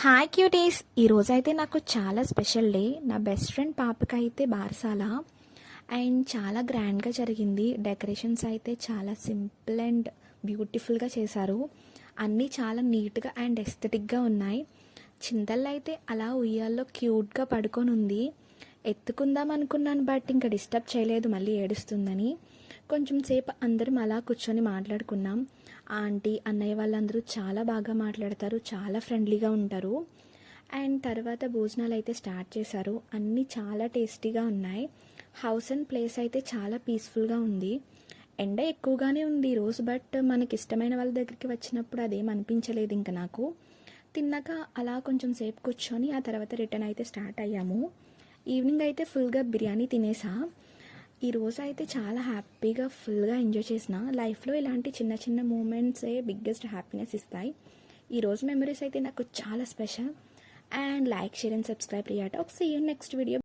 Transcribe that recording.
Hi cuties, ఈరోజైతే నాకు చాలా స్పెషల్ డే. నా బెస్ట్ ఫ్రెండ్ పాపకైతే బారసాల అండ్ చాలా గ్రాండ్గా జరిగింది. డెకరేషన్స్ అయితే చాలా సింపుల్ అండ్ బ్యూటిఫుల్గా చేశారు. అన్నీ చాలా నీట్గా అండ్ ఎస్థెటిక్గా ఉన్నాయి. చింతల్లో అయితే అలా ఉయ్యాల్లో క్యూట్గా పడుకొని ఉంది. ఎత్తుకుందాం అనుకున్నాను, బట్ ఇంకా డిస్టర్బ్ చేయలేదు, మళ్ళీ ఏడుస్తుందని. కొంచెం సేపు అందరం అలా కూర్చొని మాట్లాడుకున్నాం. ఆంటీ అన్నయ్య వాళ్ళందరూ చాలా బాగా మాట్లాడతారు, చాలా ఫ్రెండ్లీగా ఉంటారు. అండ్ తర్వాత భోజనాలు అయితే స్టార్ట్ చేశారు. అన్నీ చాలా టేస్టీగా ఉన్నాయి. హౌస్ అండ్ ప్లేస్ అయితే చాలా పీస్ఫుల్గా ఉంది. ఎండ ఎక్కువగానే ఉంది ఈరోజు, బట్ మనకి ఇష్టమైన వాళ్ళ దగ్గరికి వచ్చినప్పుడు అదేం అనిపించలేదు. ఇంకా నాకు తిన్నాక అలా కొంచెం సేపు కూర్చొని ఆ తర్వాత రిటర్న్ అయితే స్టార్ట్ అయ్యాము. ఈవినింగ్ అయితే ఫుల్గా బిర్యానీ తినేసా. ఈరోజు అయితే చాలా హ్యాపీగా ఫుల్గా ఎంజాయ్ చేసిన. లైఫ్లో ఇలాంటి చిన్న చిన్న మూమెంట్సే బిగ్గెస్ట్ హ్యాపీనెస్ ఇస్తాయి. ఈరోజు మెమరీస్ అయితే నాకు చాలా special. And like, share and subscribe riot. ఒక సీ యూ నెక్స్ట్ వీడియో.